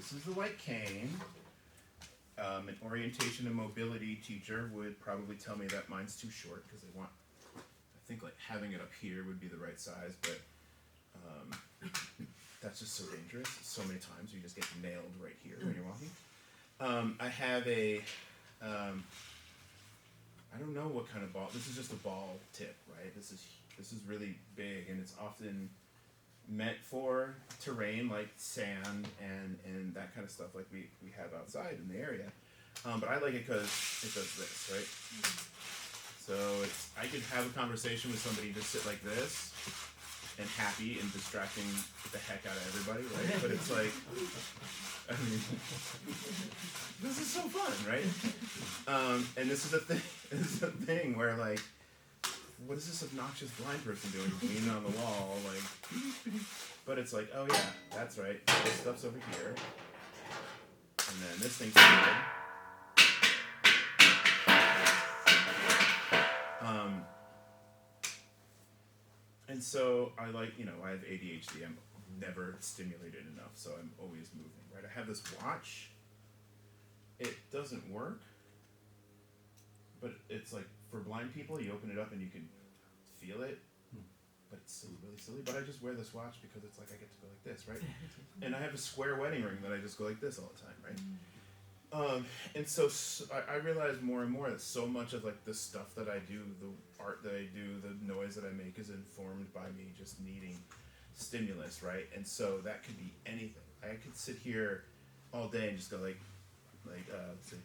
this is the white cane. An orientation and mobility teacher would probably tell me that mine's too short because they want, I think like having it up here would be the right size, but that's just so dangerous. So many times you just get nailed right here when you're walking. I have a, I don't know what kind of ball. This is just a ball tip, right? This is really big, and it's often meant for terrain like sand and that kind of stuff like we have outside in the area. But I like it because it does this, right? So I could have a conversation with somebody and just sit like this and happy and distracting the heck out of everybody, right? But it's like, I mean, this is so fun, right? And this is a thing where like, what is this obnoxious blind person doing leaning on the wall, like, but it's like, oh yeah, that's right, this stuff's over here, and then this thing's here. And so I like, I have ADHD, I'm never stimulated enough, so I'm always moving, right? I have this watch, it doesn't work, but it's like, for blind people, you open it up and you can feel it, but it's really silly. But I just wear this watch because it's like I get to go like this, right? And I have a square wedding ring that I just go like this all the time, right? And so I realize more and more that so much of like the stuff that I do, the art that I do, the noise that I make is informed by me just needing stimulus, right? And so that could be anything. I could sit here all day and just go like let's see.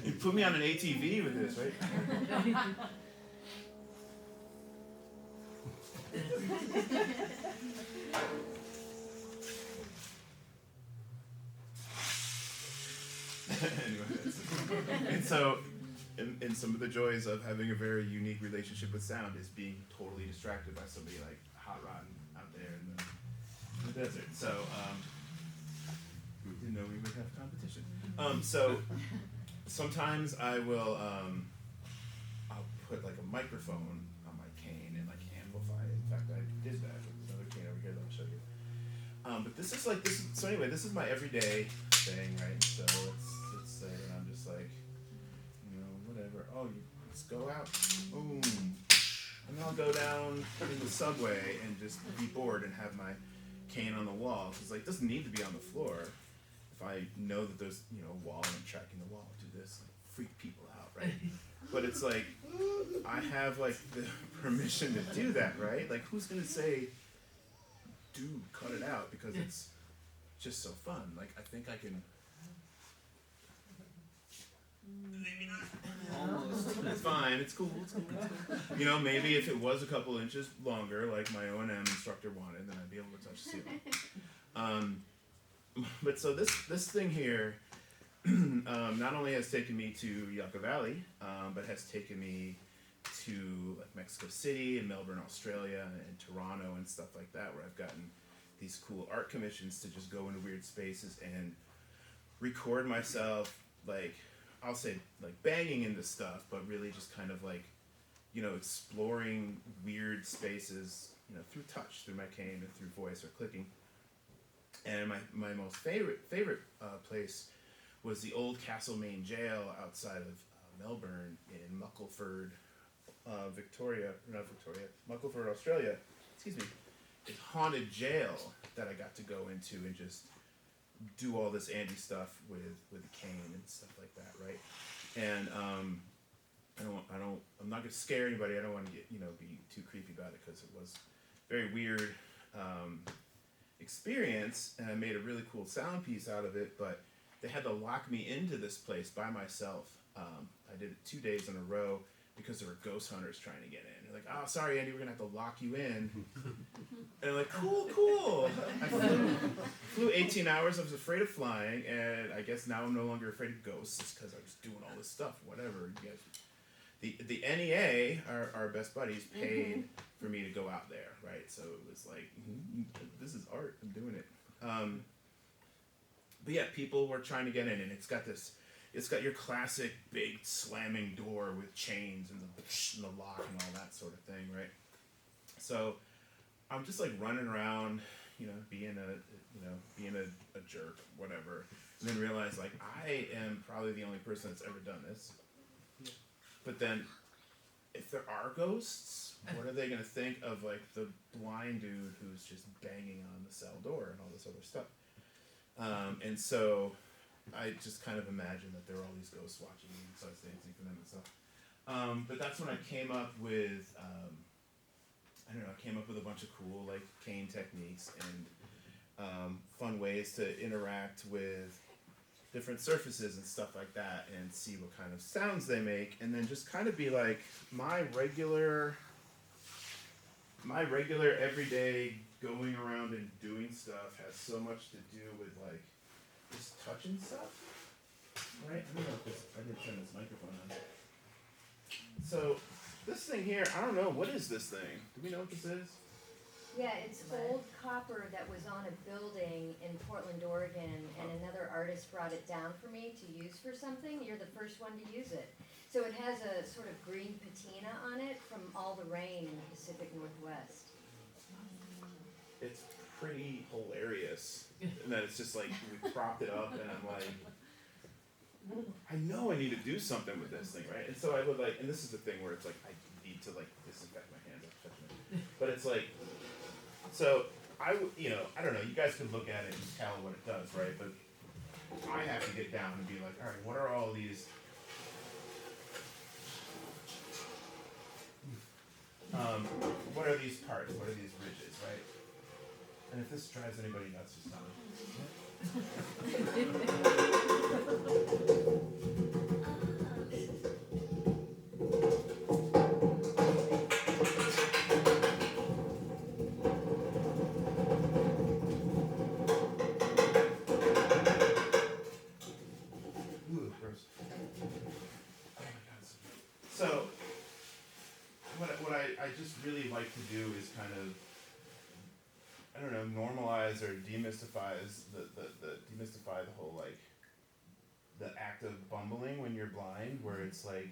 You put me on an ATV with this, right? And so, and some of the joys of having a very unique relationship with sound is being totally distracted by somebody like hot rodding out there in the desert. So, we didn't know we would have competition. So sometimes I will, I'll put like a microphone on my cane and like amplify it. In fact, I did that with another cane over here that I'll show you. But this is like this. So anyway, this is my everyday thing, right? So let's say I'm just like, whatever. Oh, let's go out. Boom. And then I'll go down in the subway and just be bored and have my cane on the wall. It's like, it doesn't need to be on the floor. If I know that there's, a wall and I'm tracking the wall, do this, like, freak people out, right? But it's like, I have, like, the permission to do that, right? Like, who's going to say, dude, cut it out, because it's just so fun. Like, I think I can... Maybe not. Almost. It's fine, it's cool, it's cool. Maybe if it was a couple inches longer, like my O&M instructor wanted, then I'd be able to touch the ceiling. But so this thing here not only has taken me to Yucca Valley, but has taken me to like Mexico City and Melbourne, Australia, and Toronto and stuff like that, where I've gotten these cool art commissions to just go into weird spaces and record myself, like, I'll say like banging into stuff, but really just kind of like, exploring weird spaces, through touch, through my cane, or through voice or clicking. And my most favorite place was the old Castlemaine jail outside of Melbourne in Muckleford, Muckleford, Australia. Excuse me. It's haunted jail that I got to go into and just do all this Andy stuff with a cane and stuff like that, right? And I'm not gonna scare anybody. I don't want to get be too creepy about it, because it was a very weird experience, and I made a really cool sound piece out of it. But they had to lock me into this place by myself. I did it 2 days in a row. because there were ghost hunters trying to get in. They're like, oh, sorry, Andy, we're going to have to lock you in. And I'm like, cool. I flew 18 hours. I was afraid of flying, and I guess now I'm no longer afraid of ghosts because I was doing all this stuff, whatever. You guys, the NEA, our best buddies, paid for me to go out there, right? So it was like, this is art. I'm doing it. But yeah, people were trying to get in, and it's got your classic big slamming door with chains and the lock and all that sort of thing, right? So I'm just like running around, being a jerk, whatever, and then realize like I am probably the only person that's ever done this. But then, if there are ghosts, what are they gonna think of like the blind dude who's just banging on the cell door and all this other stuff? And so I just kind of imagined that there were all these ghosts watching me, so I was dancing for them and stuff. But that's when I came up with, I came up with a bunch of cool like cane techniques and fun ways to interact with different surfaces and stuff like that and see what kind of sounds they make, and then just kind of be like, my regular everyday going around and doing stuff has so much to do with like just touching stuff, right? I didn't turn this microphone on. So this thing here, I don't know, what is this thing? Do we know what this is? Yeah, it's old copper that was on a building in Portland, Oregon, and another artist brought it down for me to use for something. You're the first one to use it. So it has a sort of green patina on it from all the rain in the Pacific Northwest. It's pretty hilarious. And then it's just like, we propped it up, and I'm like, I know I need to do something with this thing, right? And so I would like, and this is the thing where it's like, I need to like disinfect my hands after touching it. But it's like, so I don't know, you guys could look at it and tell what it does, right? But I have to get down and be like, all right, what are all these, what are these parts? What are these ridges, right? And if this drives anybody nuts, just tell Ooh, gross. Oh my God. So, what I just really like to do is kind of, I don't know, normalize or demystify the whole like the act of bumbling when you're blind, where it's like,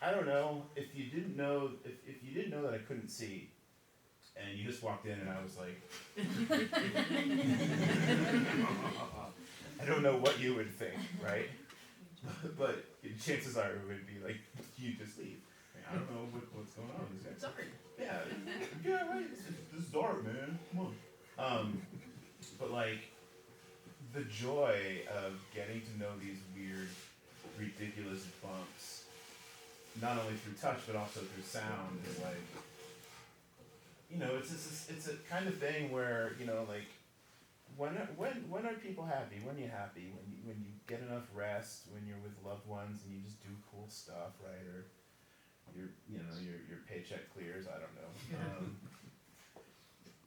I don't know, if you didn't know that I couldn't see, and you just walked in and I was like, I don't know what you would think, right? But chances are it would be like, you just leave. I don't know what's going on with this guy. Sorry. Yeah, right. This is dark, man. Come on. But like, the joy of getting to know these weird, ridiculous bumps, not only through touch but also through sound, is like, it's a kind of thing where, like, when are people happy? When are you happy? When you get enough rest, when you're with loved ones and you just do cool stuff, right? Or your paycheck clears, I don't know.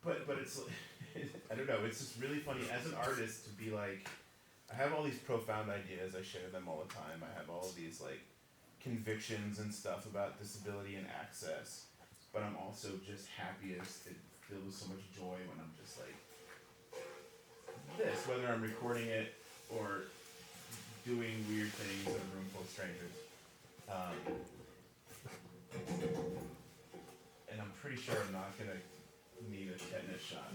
But it's, I don't know, it's just really funny as an artist to be like, I have all these profound ideas, I share them all the time, I have all of these like convictions and stuff about disability and access, but I'm also just happiest, it filled with so much joy when I'm just like, this, whether I'm recording it or doing weird things in a room full of strangers. And I'm pretty sure I'm not gonna need a tetanus shot.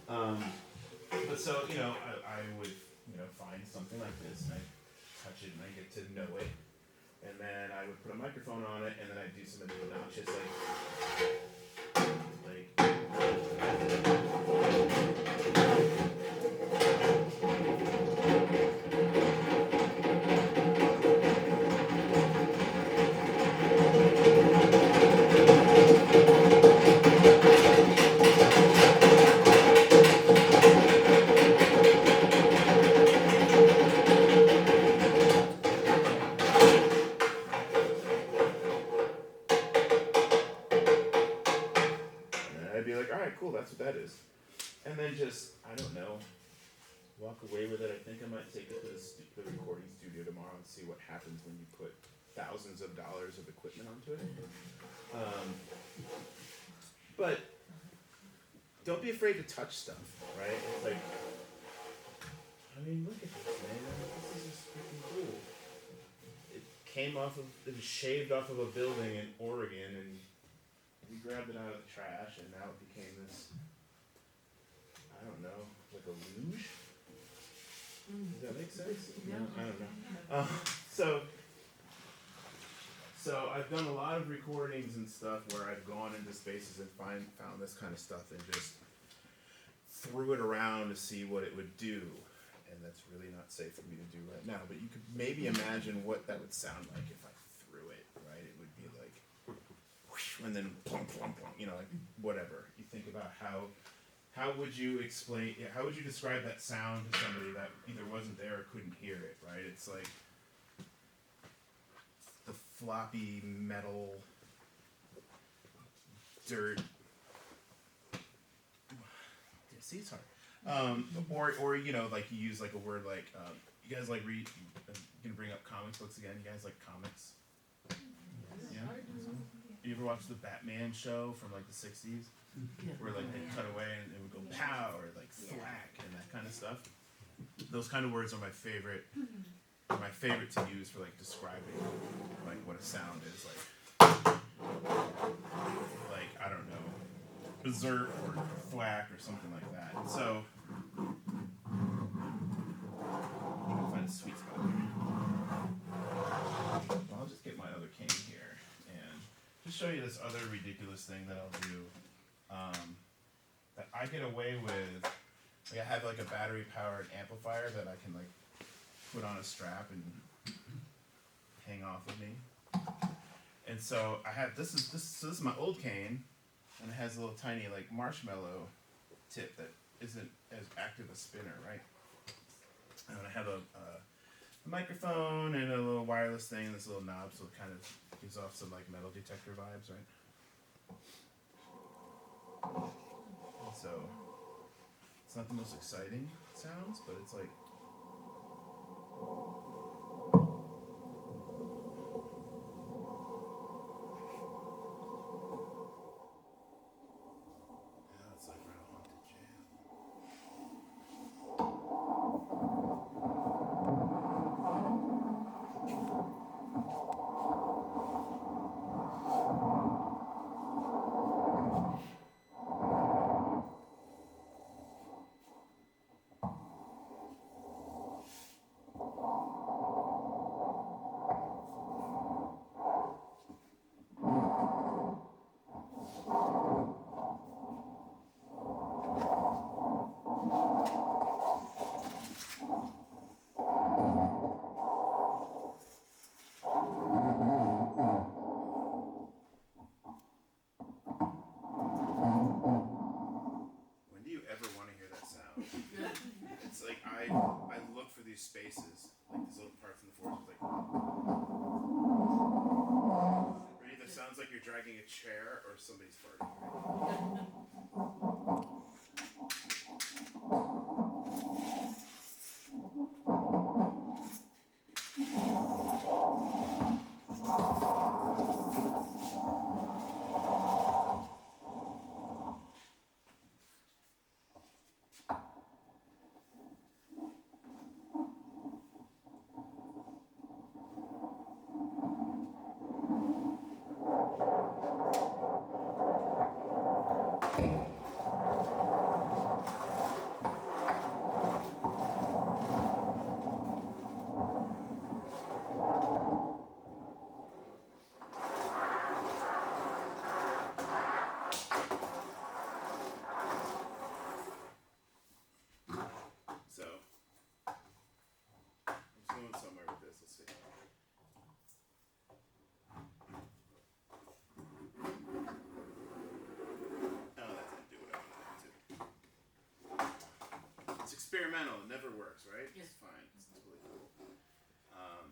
But so, I would, find something like this and I touch it and I get to know it. And then I would put a microphone on it and then I'd do something obnoxious walk away with it. I think I might take it to the recording studio tomorrow and see what happens when you put thousands of dollars of equipment onto it. But don't be afraid to touch stuff, right? It's like, I mean, look at this, man. This is just freaking cool. It was shaved off of a building in Oregon, and we grabbed it out of the trash, and now it became this, I don't know, like a luge? Does that make sense? Yeah. No, I don't know. So I've done a lot of recordings and stuff where I've gone into spaces and found this kind of stuff and just threw it around to see what it would do. And that's really not safe for me to do right now, but you could maybe imagine what that would sound like if I threw it, right? It would be like, whoosh, and then plunk, plunk, plunk, you know, like whatever. You think about how would you describe that sound to somebody that either wasn't there or couldn't hear it, right? It's like the floppy metal dirt. See, it's hard. Or you know, like you use like a word like you guys like read. Gonna bring up comics books again. You guys like comics? Yeah. You ever watch the Batman show from like the '60s, where like they cut away and it would go pow or like thwack and that kind of stuff? Those kind of words are my favorite. Are my favorite to use for like describing like what a sound is like. Like I don't know, berserk or thwack or something like that. And so I'll find a sweet spot here. Well, I'll just get my other cane here and just show you this other ridiculous thing that I'll do that I get away with. Like I have like a battery powered amplifier that I can like put on a strap and hang off of me. And so I have this is my old cane, and it has a little tiny like marshmallow tip that isn't as active a spinner, right? And I have a microphone and a little wireless thing and this little knob, so it kind of gives off some like metal detector vibes, right? And so it's not the most exciting sounds, but it's like it's like we're in a haunted jail. When do you ever want to hear that sound? It's like I look for these spaces, like these little parts in the forest, like where it either sounds like you're dragging a chair or somebody's farting, right? So, I was going somewhere with this. Let's see. Oh, that didn't do what I wanted it to. It's experimental. It never works, right? Yes. It's fine. It's totally cool. I've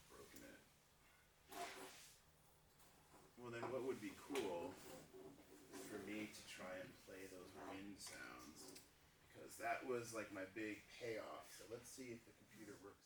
broken it. Well, then what would be cool for me to try and play those wind that was like my big payoff. So let's see if the computer works